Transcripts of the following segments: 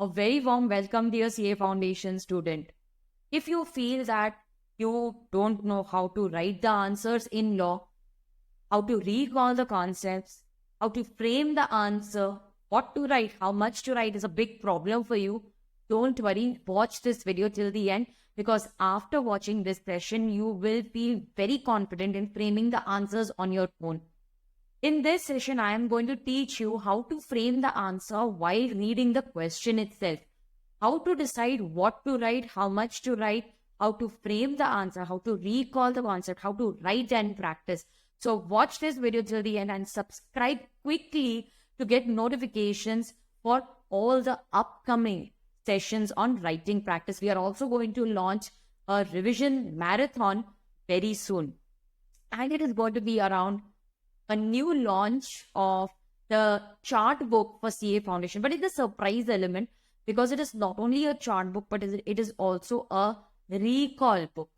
A very warm welcome, dear CA Foundation student. If you feel that you don't know how to write the answers in law, how to recall the concepts, how to frame the answer, what to write, how much to write is a big problem for you, don't worry, watch this video till the end, because after watching this session, you will feel very confident in framing the answers on your own. In this session, I am going to teach you how to frame the answer while reading the question itself. How to decide what to write, how much to write, how to frame the answer, how to recall the concept, how to write and practice. So watch this video till the end and subscribe quickly to get notifications for all the upcoming sessions on writing practice. We are also going to launch a revision marathon very soon. And it is going to be around a new launch of the chart book for CA Foundation. But it's a surprise element because it is not only a chart book, but it is also a recall book.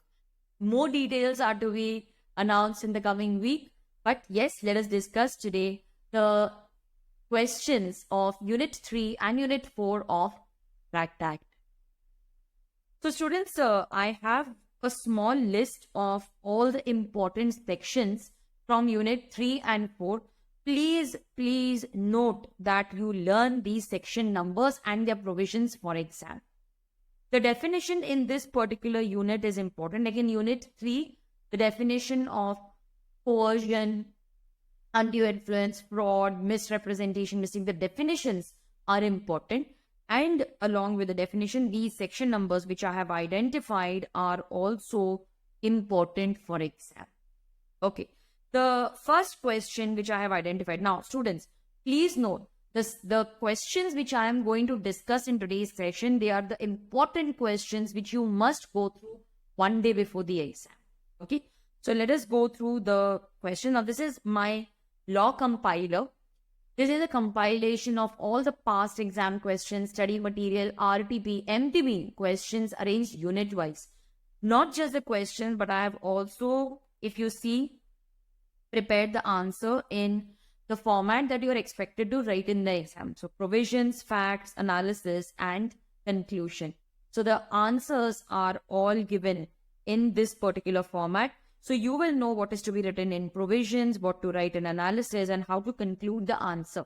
More details are to be announced in the coming week. But yes, let us discuss today the questions of Unit 3 and Unit 4 of PRACT Act. So students, I have a small list of all the important sections from Unit 3 and 4. Please note that you learn these section numbers and their provisions for exam. The definition in this particular unit is important. Like in Unit 3, the definition of coercion, undue influence, fraud, misrepresentation, missing, the definitions are important. And along with the definition, these section numbers which I have identified are also important for exam. Okay. The first question which I have identified. Now, students, please note the questions which I am going to discuss in today's session, they are the important questions which you must go through one day before the exam. Okay. So let us go through the question. Now, this is my law compiler. This is a compilation of all the past exam questions, study material, RTP, MTB questions arranged unit-wise. Not just the questions, but I have also, if you see, prepared the answer in the format that you are expected to write in the exam. So provisions, facts, analysis, and conclusion. So the answers are all given in this particular format. So you will know what is to be written in provisions, what to write in analysis, and how to conclude the answer.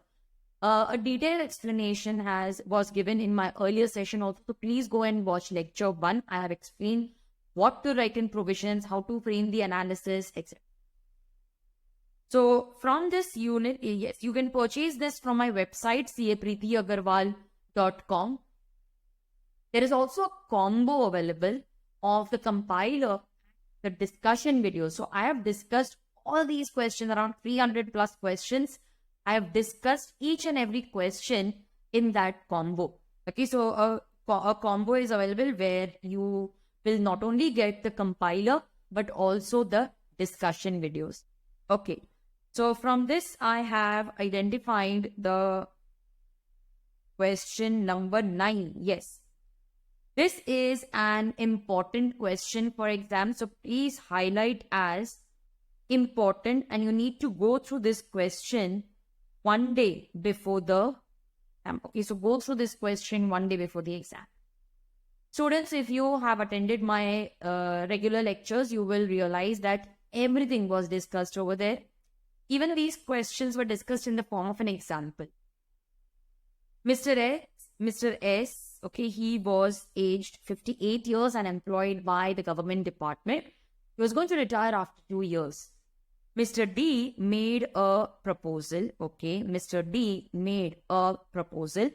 A detailed explanation was given in my earlier session also. So please go and watch lecture 1. I have explained what to write in provisions, how to frame the analysis, etc. So from this unit, yes, you can purchase this from my website, capreetyagarwal.com. There is also a combo available of the compiler, the discussion video. So I have discussed all these questions, around 300 plus questions. I have discussed each and every question in that combo. Okay, so a combo is available where you will not only get the compiler, but also the discussion videos. Okay. So from this, I have identified the question number 9. Yes. This is an important question for exam. So please highlight as important, and you need to go through this question one day before the exam. Okay, so go through this question one day before the exam. Students, if you have attended my regular lectures, you will realize that everything was discussed over there. Even these questions were discussed in the form of an example. Mr. S, okay, he was aged 58 years and employed by the government department. He was going to retire after 2 years. Mr. D made a proposal, okay, Mr. D made a proposal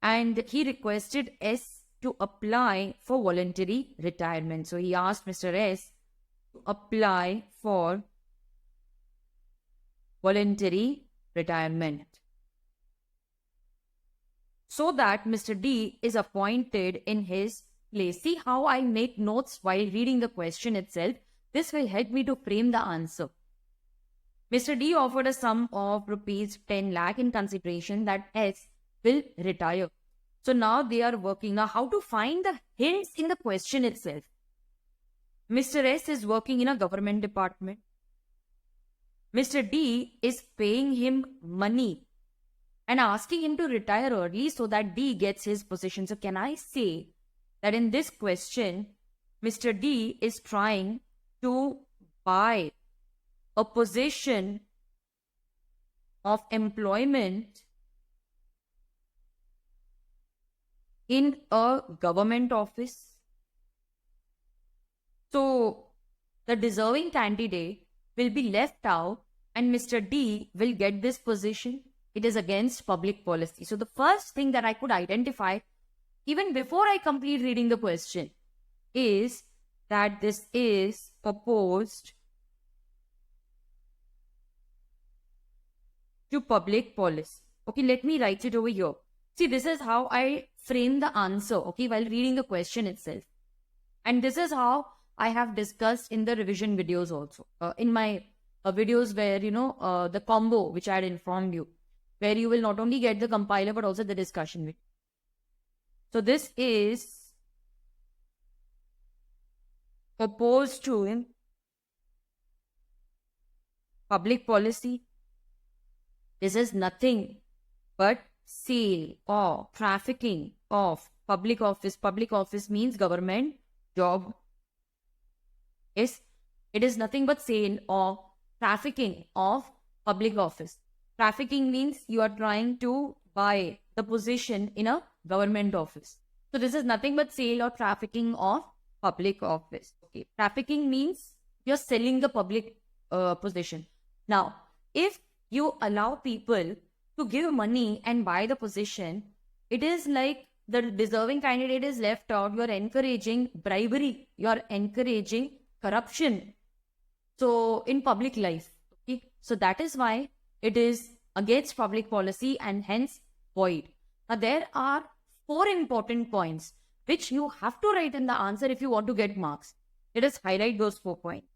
and he requested S to apply for voluntary retirement. So he asked Mr. S to apply for voluntary retirement so that Mr. D is appointed in his place. See how I make notes while reading the question itself. This will help me to frame the answer. Mr. D offered a sum of rupees 10 lakh in consideration that S will retire. So now they are working. Now how to find the hints in the question itself? Mr. S is working in a government department. Mr. D is paying him money and asking him to retire early so that D gets his position. So can I say that in this question, Mr. D is trying to buy a position of employment in a government office? So the deserving candidate will be left out and Mr. D will get this position. It is against public policy. So the first thing that I could identify, even before I complete reading the question, is that this is opposed to public policy. Okay, let me write it over here. See, this is how I frame the answer, okay, while reading the question itself. And this is how I have discussed in the revision videos also. In my videos where, the combo which I had informed you, where you will not only get the compiler but also the discussion video. So this is opposed to public policy. This is nothing but sale or trafficking of public office. Public office means government job. Yes, it is nothing but sale or trafficking of public office. Trafficking means you are trying to buy the position in a government office. So this is nothing but sale or trafficking of public office. Okay, trafficking means you're selling the public position. Now, if you allow people to give money and buy the position, it is like the deserving candidate is left out. You are encouraging bribery. You are encouraging corruption. So in public life, okay? So that is why it is against public policy and hence void. Now there are 4 important points which you have to write in the answer if you want to get marks. Let us highlight those 4 points.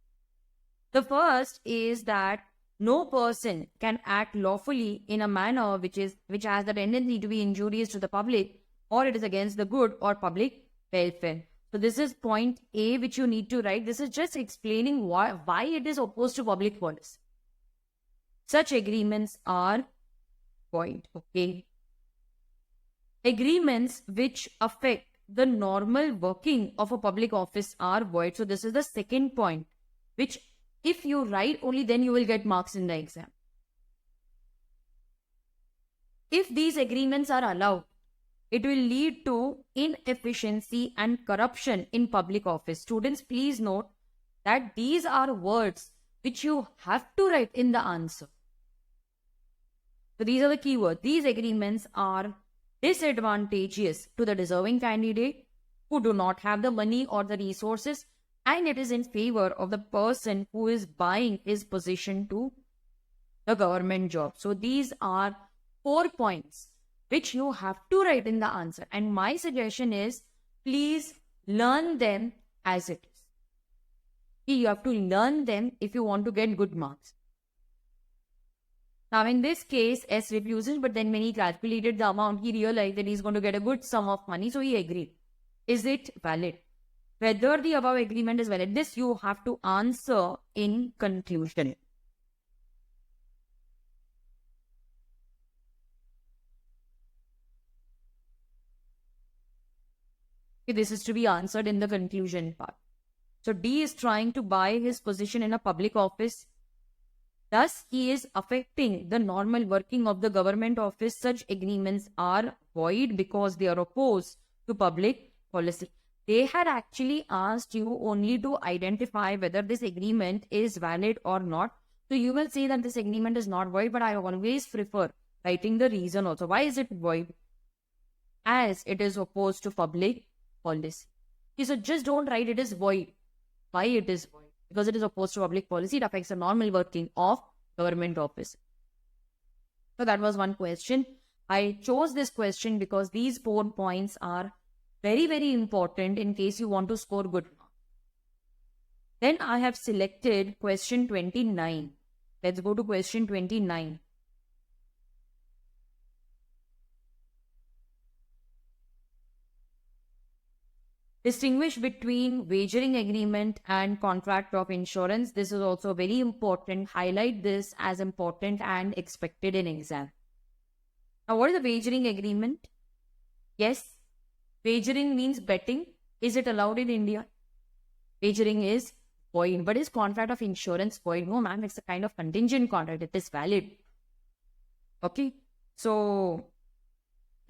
The first is that no person can act lawfully in a manner which has the tendency to be injurious to the public, or it is against the good or public welfare. So this is point A which you need to write. This is just explaining why it is opposed to public policy. Such agreements are void. Okay. Agreements which affect the normal working of a public office are void. So this is the second point, which if you write only then you will get marks in the exam. If these agreements are allowed, it will lead to inefficiency and corruption in public office. Students, please note that these are words which you have to write in the answer. So these are the keywords. These agreements are disadvantageous to the deserving candidate who do not have the money or the resources, and it is in favor of the person who is buying his position to the government job. So these are 4 points which you have to write in the answer. And my suggestion is, please learn them as it is. You have to learn them if you want to get good marks. Now in this case, S refuses, but then when he calculated the amount, he realized that he's going to get a good sum of money, so he agreed. Is it valid? Whether the above agreement is valid, this you have to answer in conclusion. Okay, this is to be answered in the conclusion part. So D is trying to buy his position in a public office. Thus, he is affecting the normal working of the government office. Such agreements are void because they are opposed to public policy. They had actually asked you only to identify whether this agreement is valid or not. So you will say that this agreement is not void, but I always prefer writing the reason also. Why is it void? As it is opposed to public policy. Okay, so just don't write it is void. Why it is void? Because it is opposed to public policy. It affects the normal working of government office. So that was one question. I chose this question because these 4 points are very, very important in case you want to score good marks. Then I have selected question 29. Let's go to question 29. Distinguish between wagering agreement and contract of insurance. This is also very important. Highlight this as important and expected in exam. Now, what is a wagering agreement? Yes, wagering means betting. Is it allowed in India? Wagering is void. But is contract of insurance void? No, ma'am, it's a kind of contingent contract. It is valid. Okay. So,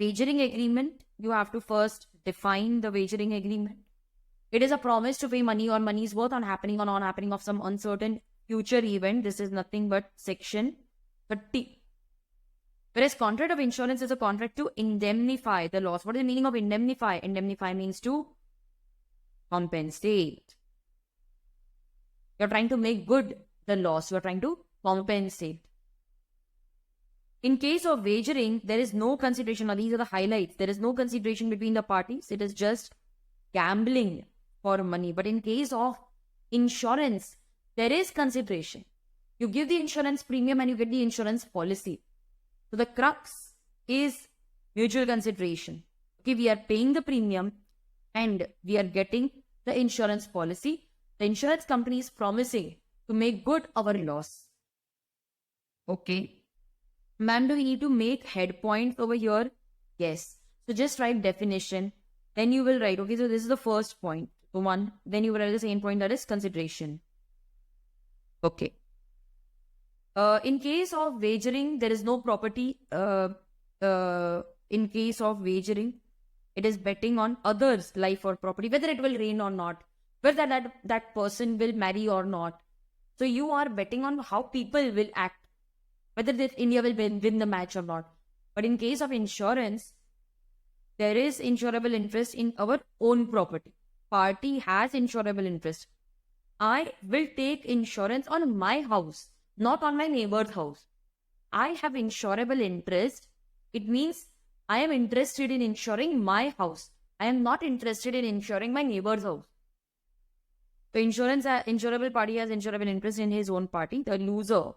wagering agreement, you have to first define the wagering agreement. It is a promise to pay money or money's worth on happening or non-happening of some uncertain future event. This is nothing but section 30. Whereas contract of insurance is a contract to indemnify the loss. What is the meaning of indemnify? Indemnify means to compensate. You're trying to make good the loss. You're trying to compensate. In case of wagering, there is no consideration. Now, these are the highlights. There is no consideration between the parties. It is just gambling for money. But in case of insurance, there is consideration. You give the insurance premium and you get the insurance policy. So the crux is mutual consideration. Okay, we are paying the premium and we are getting the insurance policy. The insurance company is promising to make good our loss. Okay. Ma'am, do we need to make head points over here? Yes. So just write definition. Then you will write, okay, so this is the first point. So one. Then you will write the same point, that is consideration. Okay. In case of wagering, there is no property. In case of wagering, it is betting on others' life or property, whether it will rain or not, whether that person will marry or not. So you are betting on how people will act, whether India will win the match or not. But in case of insurance, there is insurable interest in our own property. Party has insurable interest. I will take insurance on my house, not on my neighbor's house. I have insurable interest. It means I am interested in insuring my house. I am not interested in insuring my neighbor's house. The insurable party has insurable interest in his own party. The loser,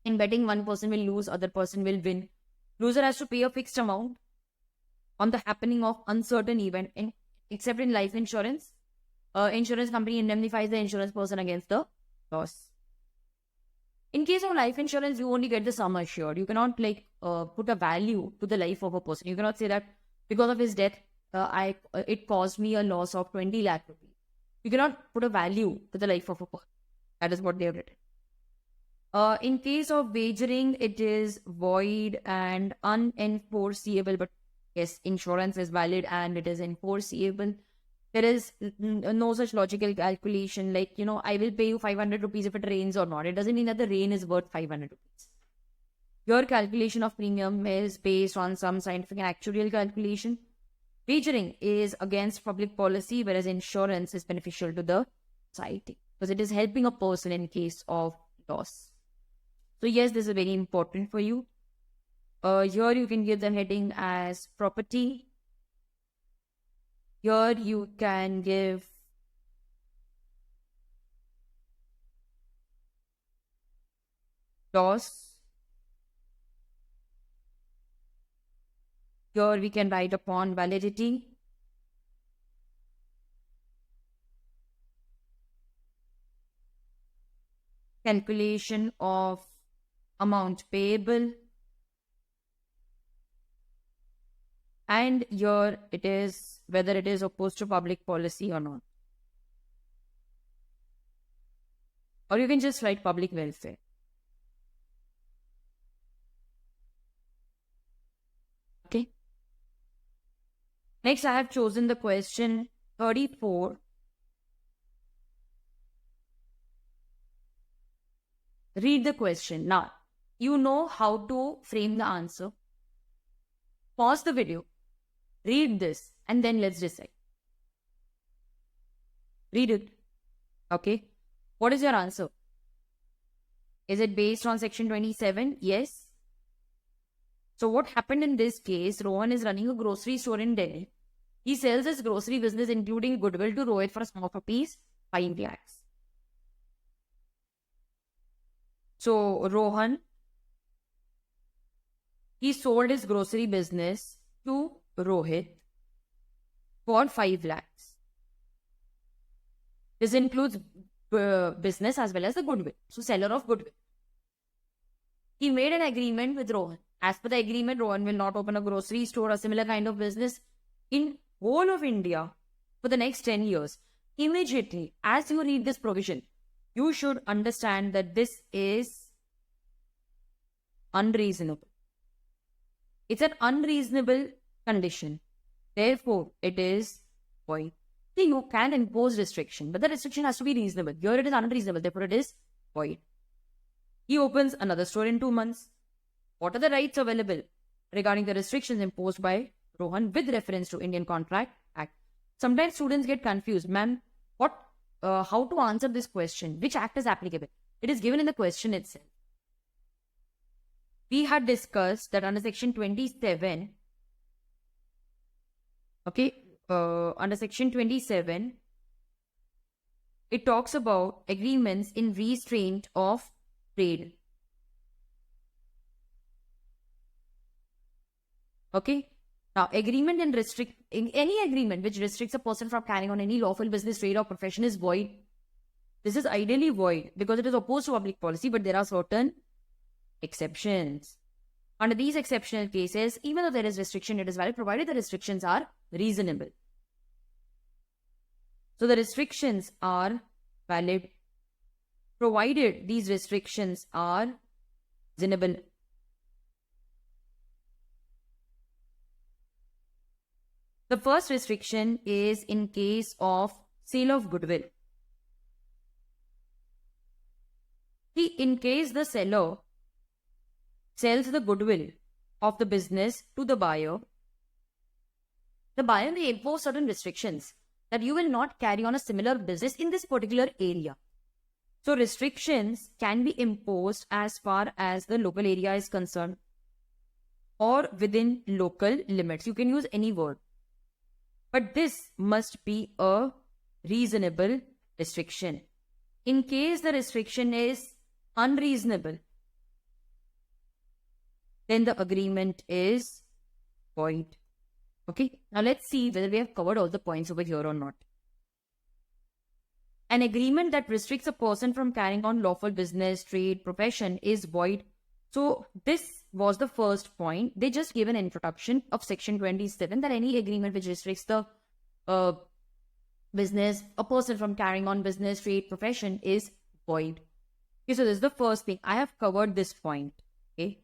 in betting, one person will lose, other person will win. Loser has to pay a fixed amount on the happening of uncertain event. Except in life insurance, insurance company indemnifies the insurance person against the loss. In case of life insurance, you only get the sum assured. You cannot put a value to the life of a person. You cannot say that because of his death, it caused me a loss of 20 lakh rupees. You cannot put a value to the life of a person. That is what they have written. In case of wagering, it is void and unenforceable. But yes, insurance is valid and it is enforceable. There is no such logical calculation like, I will pay you 500 rupees if it rains or not. It doesn't mean that the rain is worth 500 rupees. Your calculation of premium is based on some scientific and actuarial calculation. Wagering is against public policy, whereas insurance is beneficial to the society because it is helping a person in case of loss. So yes, this is very important for you. Here you can give the heading as property. Here you can give loss. Here we can write upon validity. Calculation of amount payable. And here it is whether it is opposed to public policy or not. Or you can just write public welfare. Okay. Next, I have chosen the question 34. Read the question. Now, you know how to frame the answer. Pause the video. Read this and then let's decide. Read it. Okay. What is your answer? Is it based on section 27? Yes. So what happened in this case, Rohan is running a grocery store in Delhi. He sells his grocery business including goodwill to Rohit for a sum of rupees 5 lakhs. So Rohan, he sold his grocery business to Rohit for 5 lakhs. This includes business as well as the goodwill. So seller of goodwill. He made an agreement with Rohan As per the agreement, Rohan will not open a grocery store or similar kind of business in whole of India for the next 10 years. Immediately, as you read this provision, you should understand that this is unreasonable. It's an unreasonable condition. Therefore, it is void. See, you can impose restriction, but the restriction has to be reasonable. Here it is unreasonable, therefore it is void. He opens another store in 2 months. What are the rights available regarding the restrictions imposed by Rohan with reference to Indian Contract Act? Sometimes students get confused. Ma'am, how to answer this question? Which act is applicable? It is given in the question itself. We had discussed that under section 27, under section 27, it talks about agreements in restraint of trade. Okay. Now, agreement in any agreement which restricts a person from carrying on any lawful business, trade, or profession is void. This is ideally void because it is opposed to public policy, but there are certain exceptions. Under these exceptional cases, even though there is restriction, it is valid provided the restrictions are reasonable. So the restrictions are valid provided these restrictions are reasonable. The first restriction is in case of sale of goodwill. See, in case the seller sells the goodwill of the business to the buyer may impose certain restrictions that you will not carry on a similar business in this particular area. So restrictions can be imposed as far as the local area is concerned or within local limits. You can use any word. But this must be a reasonable restriction. In case the restriction is unreasonable, then the agreement is void. Okay, now let's see whether we have covered all the points over here or not. An agreement that restricts a person from carrying on lawful business, trade, profession is void. So this was the first point. They just gave an introduction of section 27 that any agreement which restricts the business, a person from carrying on business, trade, profession is void. Okay, so this is the first thing. I have covered this point. Okay.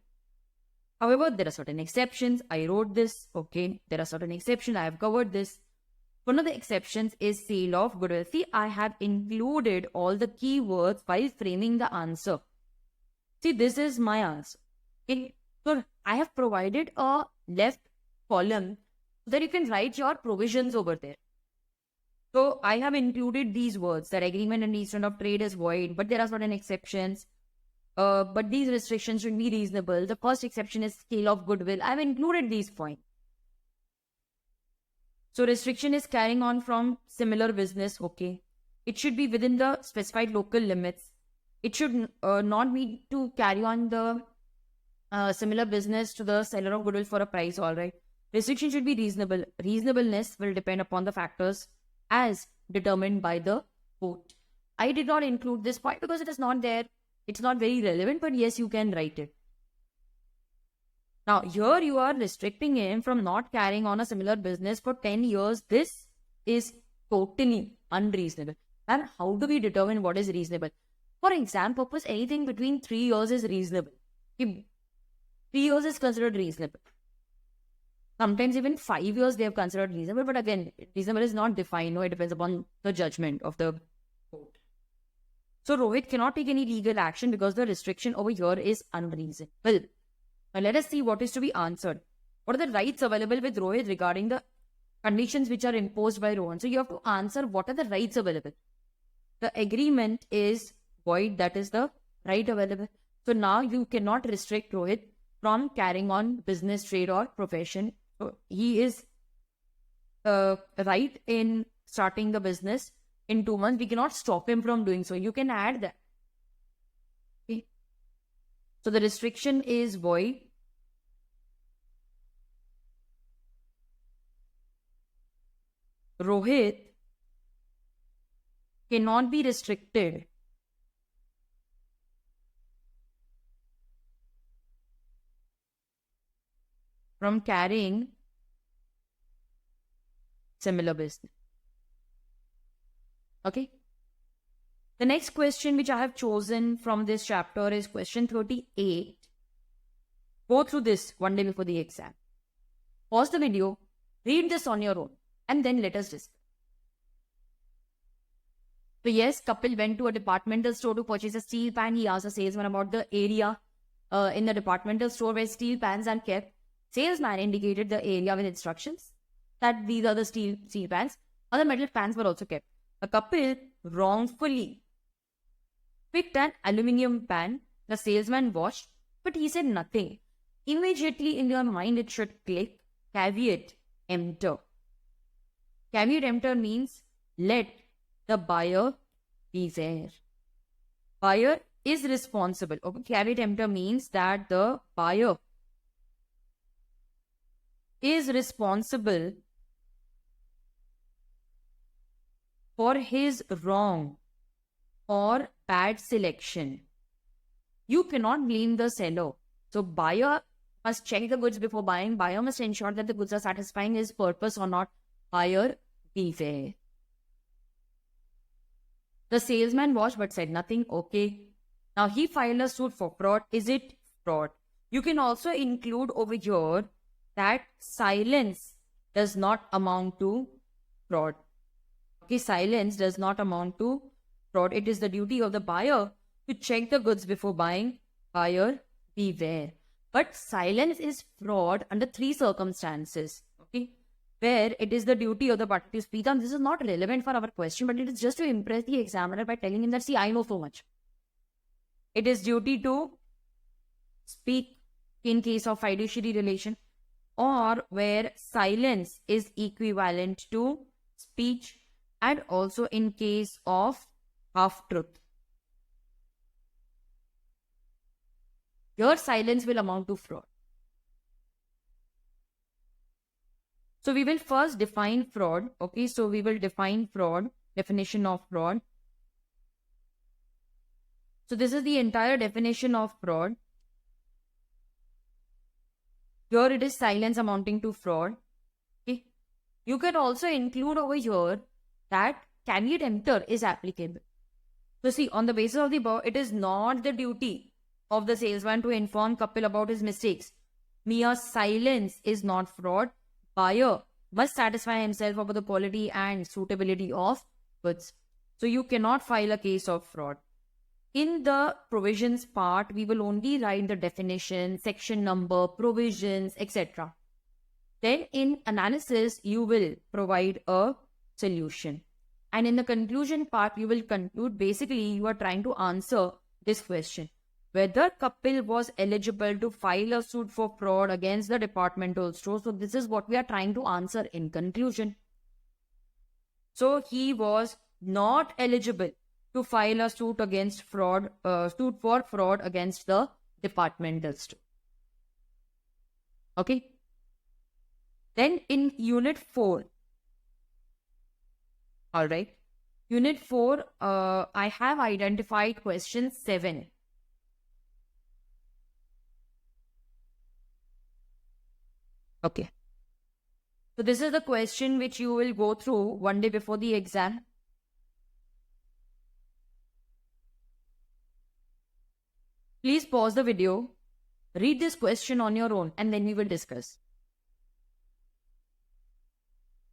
However, there are certain exceptions. I wrote this. Okay. There are certain exceptions. I have covered this. One of the exceptions is sale of goodwill. See, I have included all the keywords while framing the answer. See, this is my answer. Okay. So I have provided a left column so that you can write your provisions over there. So I have included these words that agreement and restraint of trade is void, but there are certain exceptions. But these restrictions should be reasonable. The first exception is sale of goodwill. I have included these points. So restriction is carrying on from similar business. Okay. It should be within the specified local limits. It should not need to carry on the similar business to the seller of goodwill for a price. All right. Restriction should be reasonable. Reasonableness will depend upon the factors as determined by the court. I did not include this point because it is not there. It's not very relevant, but yes, you can write it. Now, here you are restricting him from not carrying on a similar business for 10 years. This is totally unreasonable. And how do we determine what is reasonable? For exam purpose, anything between 3 years is reasonable. 3 years is considered reasonable. Sometimes even 5 years they have considered reasonable, but again, reasonable is not defined. No, it depends upon the judgment of the court. So Rohit cannot take any legal action because the restriction over here is unreasonable. Now let us see what is to be answered. What are the rights available with Rohit regarding the conditions which are imposed by Rohan? So you have to answer what are the rights available. The agreement is void, that is the right available. So now you cannot restrict Rohit from carrying on business, trade or profession. So he is right in starting the business in 2 months. We cannot stop him from doing so. You can add that. Okay. So the restriction is void. Rohit cannot be restricted from carrying similar business. Okay. The next question which I have chosen from this chapter is question 38. Go through this one day before the exam. Pause the video, read this on your own, and then let us discuss. So yes, Kapil went to a departmental store to purchase a steel pan. He asked the salesman about the area in the departmental store where steel pans are kept. Salesman indicated the area with instructions that these are the steel pans. Other metal pans were also kept. A Kapil wrongfully picked an aluminium pan. The salesman watched, but he said nothing. Immediately in your mind, it should click caveat emptor. Caveat emptor means let the buyer beware. Buyer is responsible. Okay, caveat emptor means that the buyer is responsible for his wrong or bad selection. You cannot blame the seller. So buyer must check the goods before buying. Buyer must ensure that the goods are satisfying his purpose or not. Buyer beware. The salesman watched but said nothing. Okay. Now he filed a suit for fraud. Is it fraud? You can also include over here that silence does not amount to fraud. Okay, silence does not amount to fraud. It is the duty of the buyer to check the goods before buying. Buyer beware. But silence is fraud under 3 circumstances. Okay, where it is the duty of the party to speak. And this is not relevant for our question, but it is just to impress the examiner by telling him that, see, I know so much. It is duty to speak in case of fiduciary relation, or where silence is equivalent to speech, and also in case of half-truth. Your silence will amount to fraud. So we will first define fraud. Okay, so we will define fraud, definition of fraud. So this is the entire definition of fraud. Here it is silence amounting to fraud. Okay. You can also include over here that caveat emptor is applicable. So see, on the basis of the above, it is not the duty of the salesman to inform Kapil about his mistakes. Mere silence is not fraud. Buyer must satisfy himself about the quality and suitability of goods. So you cannot file a case of fraud. In the provisions part, we will only write the definition, section number, provisions, etc. Then in analysis, you will provide a solution. And in the conclusion part, you will conclude, basically, you are trying to answer this question. Whether Kapil was eligible to file a suit for fraud against the departmental store. So this is what we are trying to answer in conclusion. So he was not eligible to file a suit against fraud, suit for fraud against the departmental store. Okay. Then in unit 4, all right. Unit 4, I have identified question 7. Okay. So this is the question which you will go through one day before the exam. Please pause the video, read this question on your own, and then we will discuss.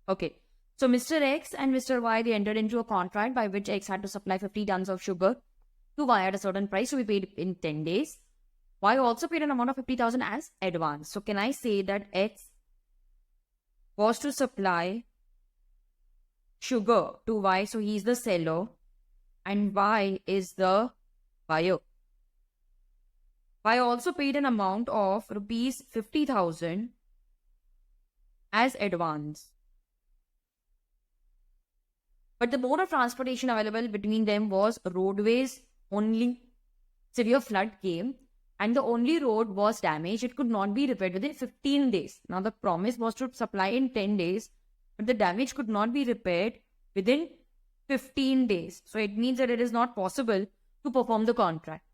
Okay. So Mr. X and Mr. Y, they entered into a contract by which X had to supply 50 tons of sugar to Y at a certain price to be paid in 10 days. Y also paid an amount of 50,000 as advance. So can I say that X was to supply sugar to Y, so he is the seller, and Y is the buyer. Y also paid an amount of rupees 50,000 as advance. But the mode of transportation available between them was roadways only. Severe flood came and the only road was damaged. It could not be repaired within 15 days. Now the promise was to supply in 10 days, but the damage could not be repaired within 15 days. So it means that it is not possible to perform the contract.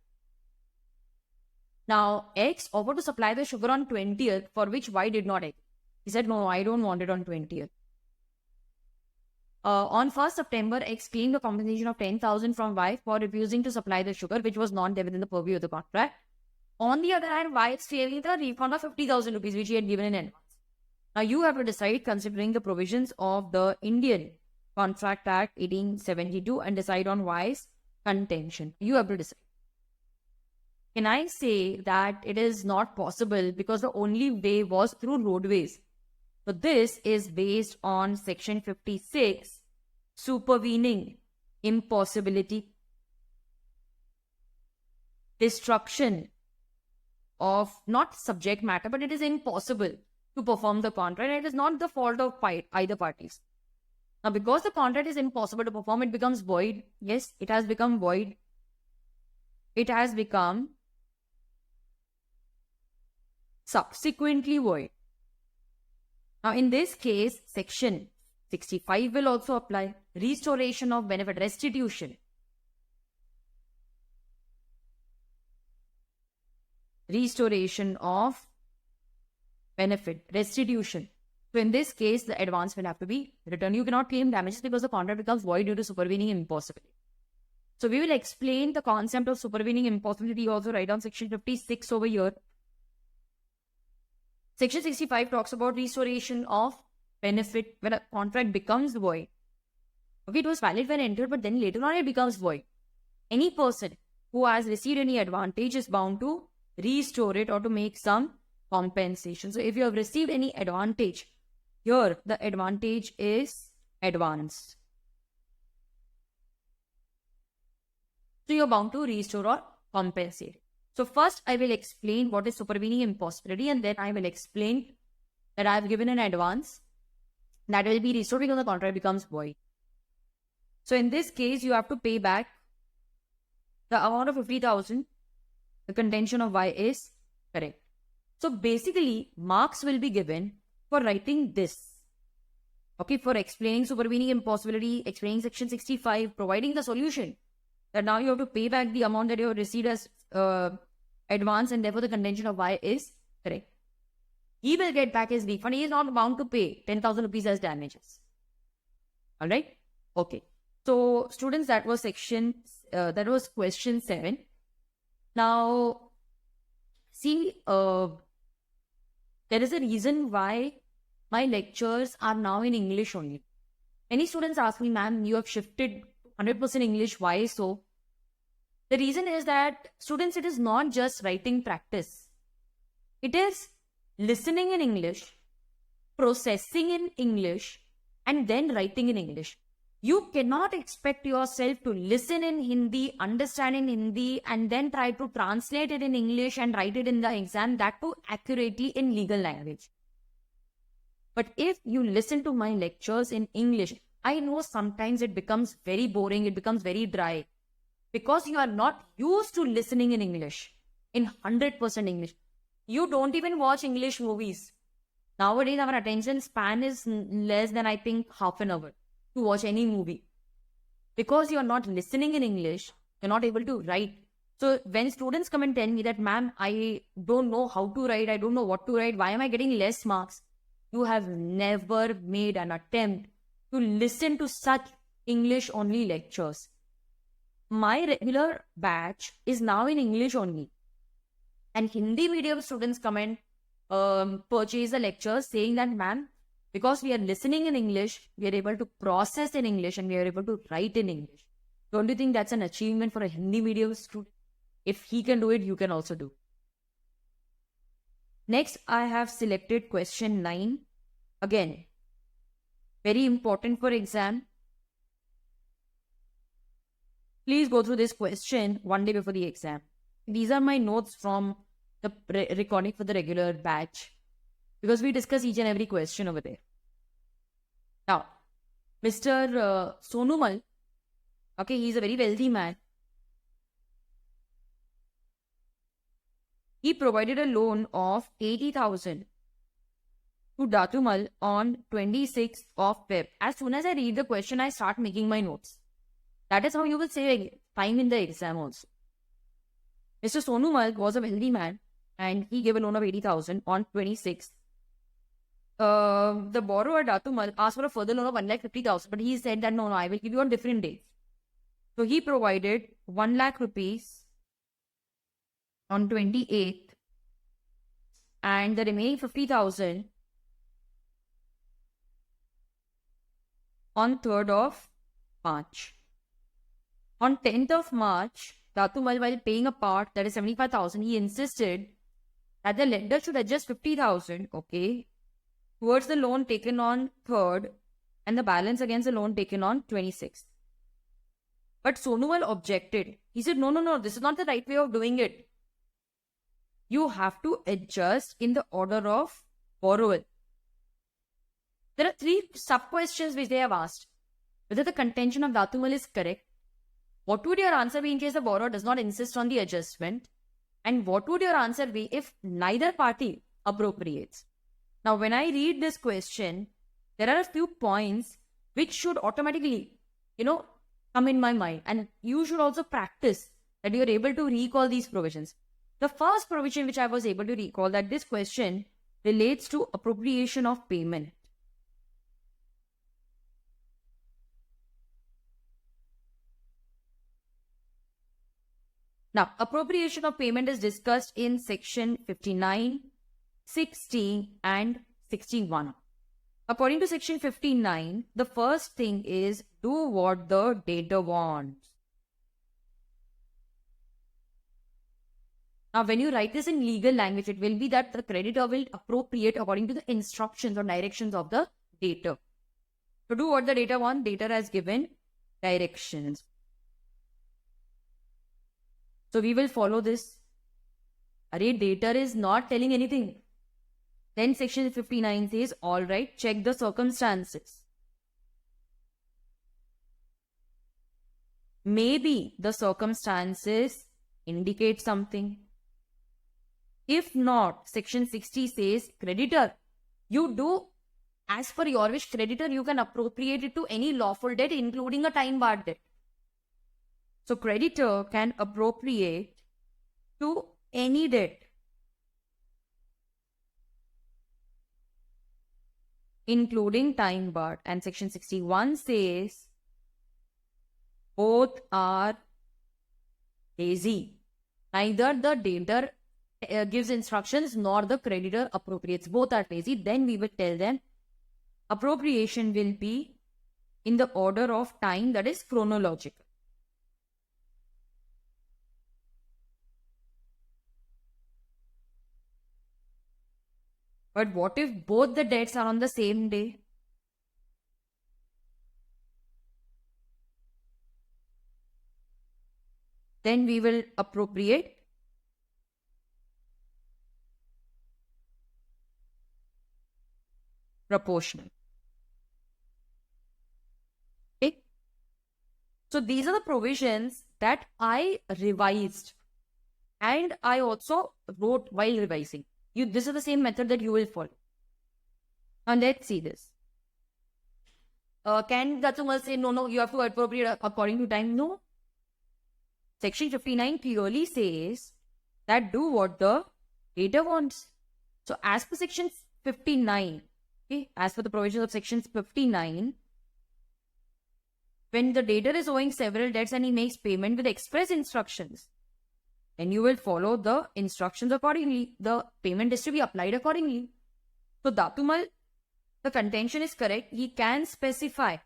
Now, X offered to supply the sugar on 20th, for which Y did not agree. He said, no, I don't want it on 20th. On 1st September, X claimed a compensation of 10,000 from Y for refusing to supply the sugar, which was not within the purview of the contract. On the other hand, Y is claiming the refund of 50,000 rupees, which he had given in advance. Now, you have to decide, considering the provisions of the Indian Contract Act 1872, and decide on Y's contention. You have to decide. Can I say that it is not possible because the only way was through roadways? So this is based on section 56, supervening impossibility, destruction of not subject matter, but it is impossible to perform the contract. It is not the fault of either parties. Now, because the contract is impossible to perform, it becomes void. Yes, it has become void. It has become subsequently void. Now, in this case, section 65 will also apply. Restoration of benefit, restitution. Restoration of benefit, restitution. So, in this case, the advance will have to be returned. You cannot claim damages because the contract becomes void due to supervening impossibility. So, we will explain the concept of supervening impossibility also right on section 56 over here. Section 65 talks about restoration of benefit when a contract becomes void. Okay, it was valid when entered, but then later on it becomes void. Any person who has received any advantage is bound to restore it or to make some compensation. So if you have received any advantage, here the advantage is advanced. So you're bound to restore or compensate. So first I will explain what is supervening impossibility, and then I will explain that I have given an advance that will be restored because the contract becomes void. So in this case, you have to pay back the amount of 50,000. The contention of Y is correct. So basically, marks will be given for writing this. Okay, for explaining supervening impossibility, explaining section 65, providing the solution that now you have to pay back the amount that you have received as advance, and therefore the contention of Y is correct. He will get back his refund. He is not bound to pay 10,000 rupees as damages. Alright? Okay. So, students, that was question 7. Now, see, there is a reason why my lectures are now in English only. Many students ask me, ma'am, you have shifted 100% English. Why so? The reason is that, students, it is not just writing practice. It is listening in English, processing in English, and then writing in English. You cannot expect yourself to listen in Hindi, understand in Hindi, and then try to translate it in English and write it in the exam, that too accurately in legal language. But if you listen to my lectures in English, I know sometimes it becomes very boring, it becomes very dry. Because you are not used to listening in English, in 100% English. You don't even watch English movies. Nowadays, our attention span is less than, I think, half an hour to watch any movie. Because you are not listening in English, you're not able to write. So when students come and tell me that, ma'am, I don't know how to write, I don't know what to write, why am I getting less marks? You have never made an attempt to listen to such English-only lectures. My regular batch is now in English only. And Hindi medium students come and purchase the lectures saying that, ma'am, because we are listening in English, we are able to process in English and we are able to write in English. Don't you think that's an achievement for a Hindi medium student? If he can do it, you can also do. Next, I have selected question 9. Again, very important for exam. Please go through this question one day before the exam. These are my notes from the recording for the regular batch, because we discuss each and every question over there. Now, Mr. Sonumal, okay, he's a very wealthy man. He provided a loan of 80,000 to Datumal on 26th of Feb. As soon as I read the question, I start making my notes. That is how you will save time in the exam also. Mr. Sonumal was a wealthy man and he gave a loan of 80,000 on 26th. The borrower Datumal asked for a further loan of 1,50,000, but he said that no, I will give you on different dates. So he provided 1 lakh rupees on 28th and the remaining 50,000 on 3rd of March. On 10th of March, Datumal, while paying a part, that is 75,000, he insisted that the lender should adjust 50,000, okay, towards the loan taken on 3rd and the balance against the loan taken on 26th. But Sonumal objected. He said, no, this is not the right way of doing it. You have to adjust in the order of borrowal. There are 3 sub-questions which they have asked. Whether the contention of Datumal is correct, what would your answer be in case the borrower does not insist on the adjustment? And what would your answer be if neither party appropriates? Now, when I read this question, there are a few points which should automatically, come in my mind. And you should also practice that you are able to recall these provisions. The first provision which I was able to recall, that this question relates to appropriation of payment. Now, appropriation of payment is discussed in section 59, 60 and 61. According to section 59, the first thing is do what the debtor wants. Now, when you write this in legal language, it will be that the creditor will appropriate according to the instructions or directions of the debtor. To do what the debtor wants, debtor has given directions. So we will follow this. Debtor is not telling anything. Then section 59 says, all right, check the circumstances. Maybe the circumstances indicate something. If not, section 60 says, creditor, you do as per your wish. Creditor, you can appropriate it to any lawful debt, including a time-barred debt. So creditor can appropriate to any debt, including time barred. And section 61 says both are lazy. Neither the debtor gives instructions nor the creditor appropriates. Both are lazy. Then we will tell them appropriation will be in the order of time, that is chronological. But what if both the debts are on the same day? Then we will appropriate proportional. Okay. So these are the provisions that I revised and I also wrote while revising. This is the same method that you will follow. And let's see this. Can Datumal say, no, you have to appropriate according to time? No. Section 59 clearly says that do what the debtor wants. So as per section 59, okay, as per the provisions of section 59, when the debtor is owing several debts and he makes payment with express instructions, then you will follow the instructions accordingly. The payment is to be applied accordingly. So Datumal, the contention is correct. He can specify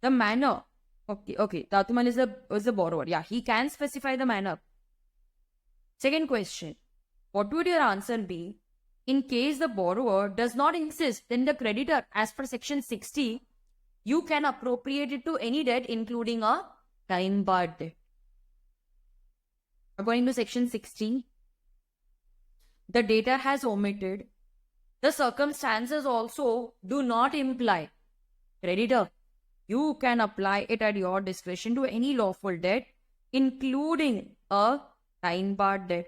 the manner. Okay. Datumal is the borrower. Yeah, he can specify the manner. Second question. What would your answer be? In case the borrower does not insist, then the creditor, as per section 60, you can appropriate it to any debt, including a time-barred debt. According to section 60, the debtor has omitted. The circumstances also do not imply. Creditor, you can apply it at your discretion to any lawful debt, including a time-barred debt.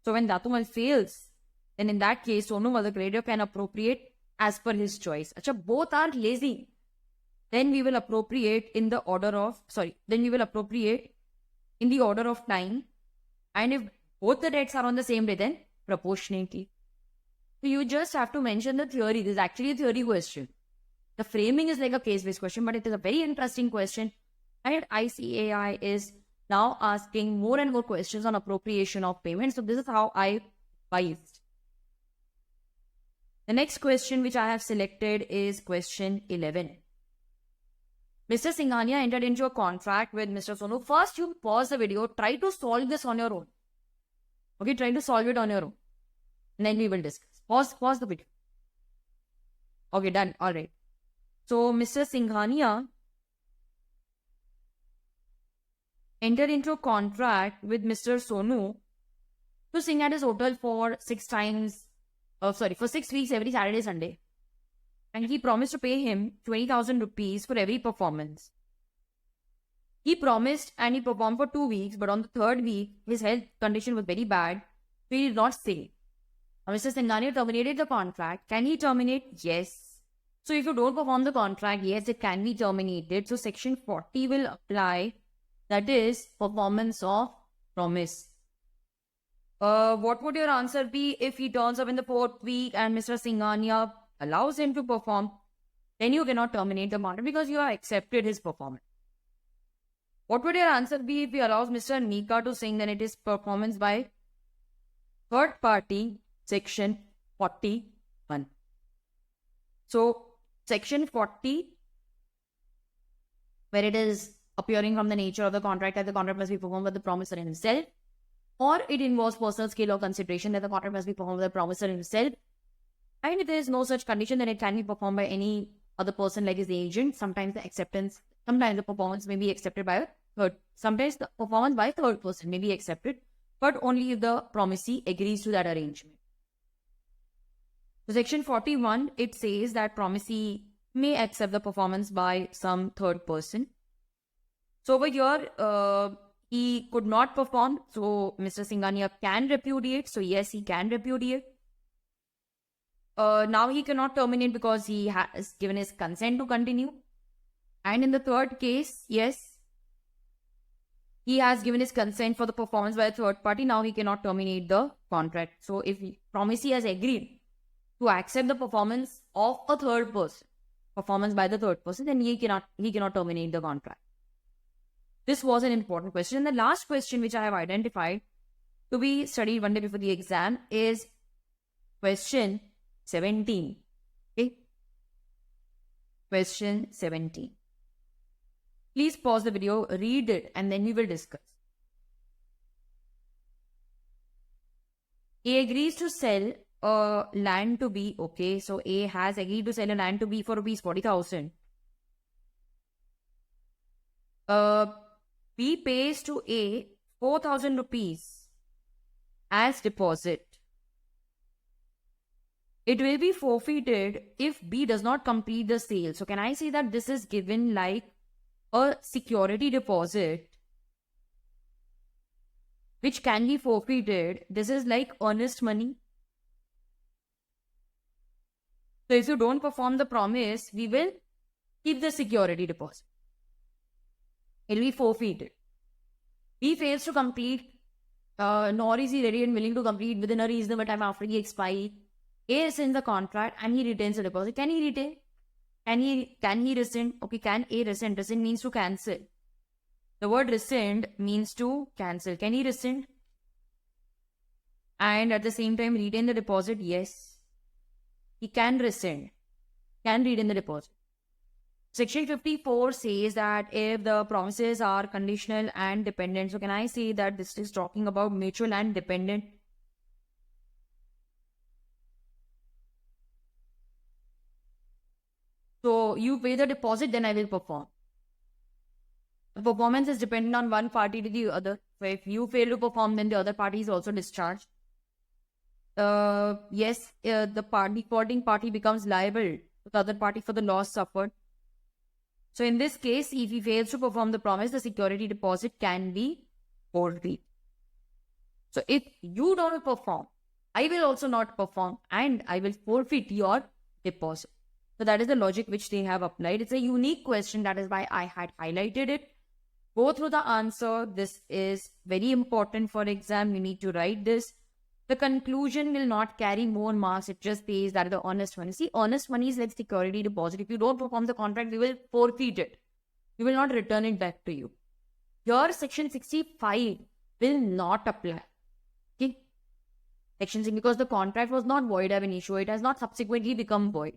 So when Datumal fails, then in that case, Sonumal, the creditor, can appropriate as per his choice. Both are lazy. Then we will appropriate in the order of, then we will appropriate in the order of time. And if both the debts are on the same day, then proportionately. So you just have to mention the theory. This is actually a theory question. The framing is like a case-based question, but it is a very interesting question. And ICAI is now asking more and more questions on appropriation of payment. So this is how I advised. The next question which I have selected is question 11. Mr. Singhania entered into a contract with Mr. Sonu. First, you pause the video. Try to solve this on your own. Okay, try to solve it on your own. And then we will discuss. Pause the video. Okay, done. All right. So, Mr. Singhania entered into a contract with Mr. Sonu to sing at his hotel for 6 weeks every Saturday, Sunday. And he promised to pay him 20,000 rupees for every performance. He promised and he performed for 2 weeks, but on the 3rd week, his health condition was very bad, so he did not sing. Now, Mr. Singhania terminated the contract. Can he terminate? Yes. So if you don't perform the contract, yes, it can be terminated. So section 40 will apply. That is performance of promise. What would your answer be if he turns up in the 4th week and Mr. Singhania allows him to perform? Then you cannot terminate the contract because you have accepted his performance. What would your answer be if he allows Mr. Nika to sing? Then it is performance by third party, section 41. So, section 40, where it is appearing from the nature of the contract that the contract must be performed by the promisor himself, or it involves personal skill or consideration that the contract must be performed by the promisor himself, and if there is no such condition, then it can be performed by any other person like his agent. Sometimes the performance may be accepted by a third. Sometimes the performance by a third person may be accepted, but only if the promisee agrees to that arrangement. So section 41, it says that promisee may accept the performance by some third person. So over here, he could not perform. So Mr. Singhania can repudiate. So yes, he can repudiate. Now he cannot terminate because he has given his consent to continue. And in the third case, yes, he has given his consent for the performance by a third party. Now he cannot terminate the contract. So if promisee has agreed to accept the performance of a third person, performance by the third person, then he cannot terminate the contract. This was an important question. And the last question which I have identified to be studied one day before the exam is question 17. Okay? Question 17. Please pause the video, read it, and then we will discuss. A agrees to sell land to B. Okay, so A has agreed to sell a land to B for rupees 40,000. B pays to A 4,000 rupees as deposit. It will be forfeited if B does not complete the sale. So can I say that this is given like a security deposit which can be forfeited? This is like earnest money. So if you don't perform the promise, we will keep the security deposit. It will be forfeited. B fails to complete, nor is he ready and willing to complete within a reasonable time after the expiry. A rescinds the contract and he retains the deposit. Can he retain? Can he rescind? Okay, can A rescind? Rescind means to cancel. The word rescind means to cancel. Can he rescind? And at the same time retain the deposit? Yes. He can rescind. Can retain the deposit. Section 54 says that if the promises are conditional and dependent. So can I say that this is talking about mutual and dependent? So you pay the deposit, then I will perform. The performance is dependent on one party to the other. So if you fail to perform, then the other party is also discharged. Yes, the defaulting party becomes liable to the other party for the loss suffered. So in this case, if he fails to perform the promise, the security deposit can be forfeited. So if you don't perform, I will also not perform and I will forfeit your deposit. So that is the logic which they have applied. It's a unique question. That is why I had highlighted it. Go through the answer. This is very important for exam. You need to write this. The conclusion will not carry more marks. It just says that the earnest money. See, earnest money is like security deposit. If you don't perform the contract, we will forfeit it. We will not return it back to you. Your section 65 will not apply. Okay? Section 6, because the contract was not void ab initio, it has not subsequently become void.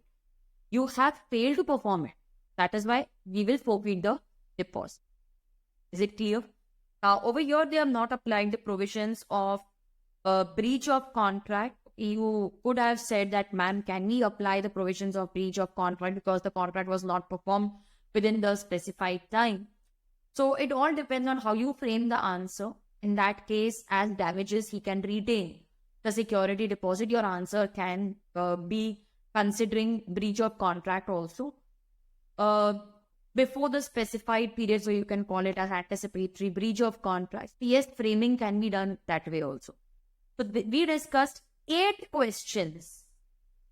You have failed to perform it. That is why we will forfeit the deposit. Is it clear? Now, over here, they are not applying the provisions of breach of contract. You could have said that, ma'am, can we apply the provisions of breach of contract because the contract was not performed within the specified time? So it all depends on how you frame the answer. In that case, as damages, he can retain the security deposit. Your answer can be considering breach of contract also. Before the specified period, so you can call it as anticipatory breach of contract. Yes, framing can be done that way also. So we discussed 8 questions,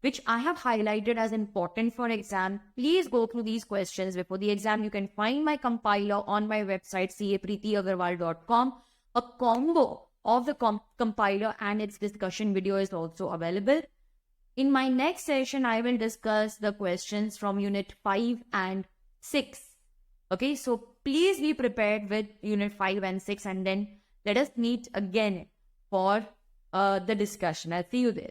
which I have highlighted as important for exam. Please go through these questions before the exam. You can find my compiler on my website, capreetyagarwal.com. A combo of the compiler and its discussion video is also available. In my next session, I will discuss the questions from Unit 5 and 6. Okay, so please be prepared with Unit 5 and 6, and then let us meet again for the discussion. I'll see you there.